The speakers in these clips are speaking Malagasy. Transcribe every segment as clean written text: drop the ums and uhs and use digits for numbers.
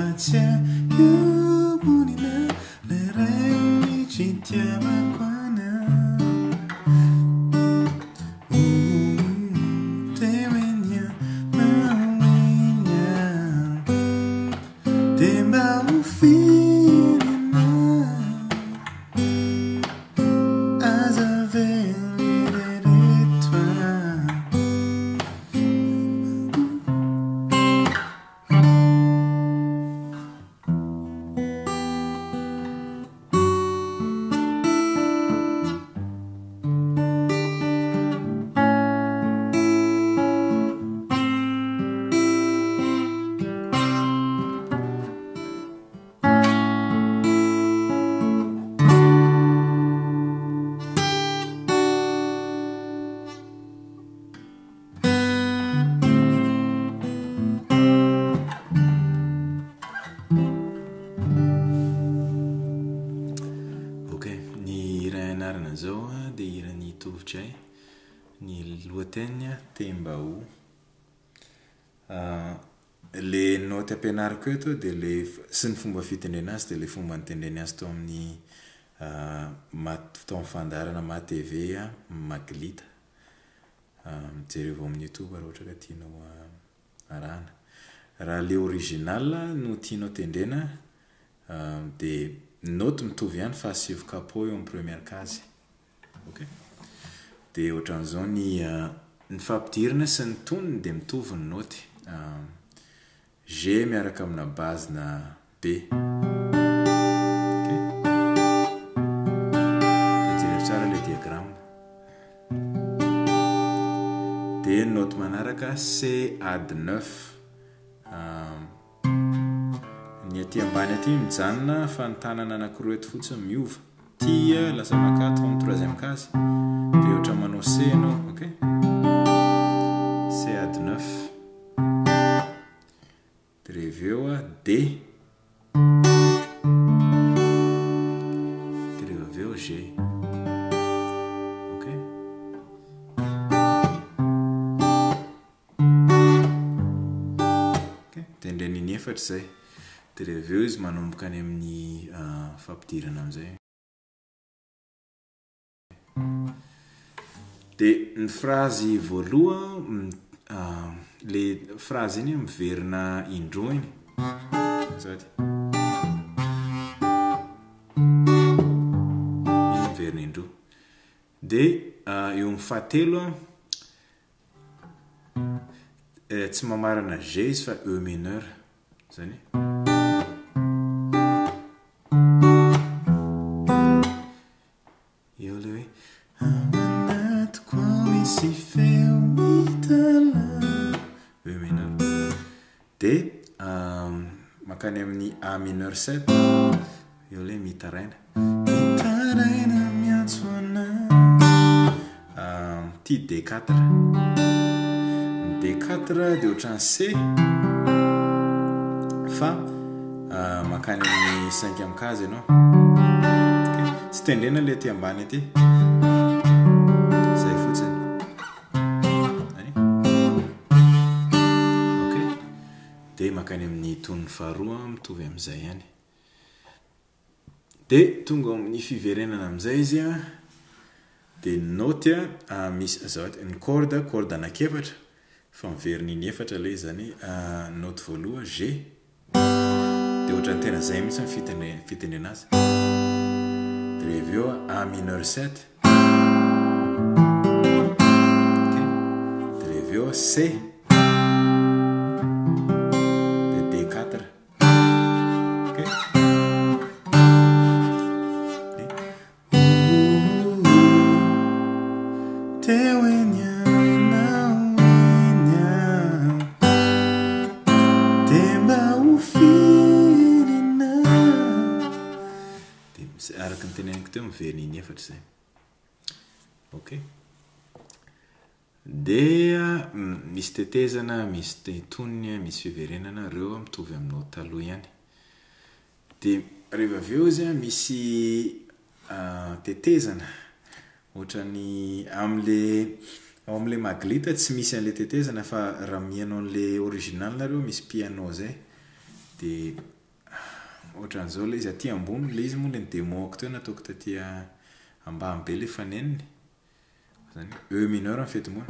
rahatsy io monina le regny tsy tiavako ana tewenya mawenya temba ufilina zao dia irany tovitra ny lohateny Tembao. Le note ampianariko eto dia le sy ny fomba fitendrena azy dia le fomba nitendreny azy tao amin'ny tao amin'ny fandarana ma TV Maglita. Jereo amin'ny YouTube raha ohatra ka tianao arahana. Raha le original no tianao tendrena dia note mitovy ihany fa sivy capot eo amin'ny première case. Okay. Dia ohatran'izao ny fampidirana sy ny tonony dia mitovy ny note. G miaraka amina base na B. Okay. Jereo tsara le diagramme. Dia note manaraka C ad 9. Ny aty ambany aty mijanona fa ny tanana anankiroa eto fotsiny miova. Tia lasa maka 33e case. Dia ohatra manao C anao, okay? C ad 9. Dia reveo D. Dia reveo G. Okay? Okay? Tendreny ny efatra zay. Dia reveo izy manomboka any amin'ny fampidirana amin'izay. Dia ny frazy voalohany le frazy iny miverina indroa iny. Zady. Iny miverina indroa. Dia eo amin'ny fahatelo tsy mamarana G izy fa E mineur. Zany. Dia makany amin'ny A mineur 7 eo le mitaraina miantso ana ty D4 ny D4 dia ohatran'ny C fa makany amin'ny 5e case ianao. Tsy tendrena le aty ambany aty zay fotsiny. Dia makany amin'ny tonony faharoa mitovy amin'izay ihany. Dia tonga amin'ny fiverenana amin'izay izy dia note misy zao ny corde anankiefatra fa miverina ny efatra le zany note voaloha G. Dia ohatran'ny tena zay mihitsy ny fitendrena azy. Dia reveo A mineur 7. Okay. Dia reveo C. Araka ny teneniko teo miverina iny efatra zay. Okay. Dia misy tetezana, misy tonony, misy fiverenana, reo mitovy amin'ny taloha ihany. Dia rehefa avy eo izy misy tetezana ohatrany amin'le Maglita tsy misy an'le tetezana fa raha mihainao an'le original nareo misy piano zay. Dia ohatran'izao le izy aty ambony le izy moa le démoko teo nataoko taty ambany be le faneniny zany E mineur en fait moi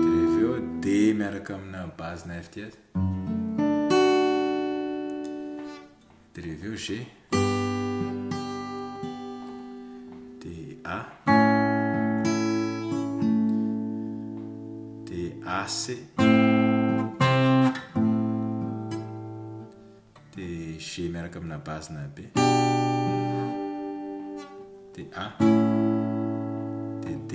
de reveo D miaraka amina base na F dièse de reveo G de A de AC de G miaraka amina base na B de A de D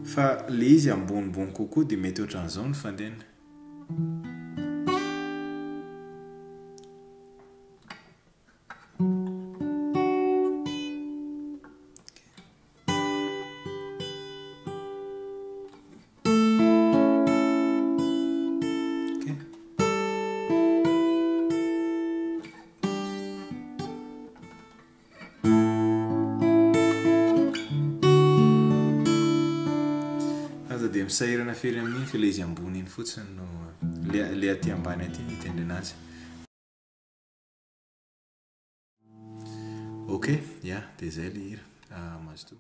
fa le izy ambonimbony kokoa de mety ohatran'izao ny fandena de misahirana fery amin'iny fa le izy ambony iny fotsiny no le aty ambany aty mitendry anazy ok ya de zay le hira mazoto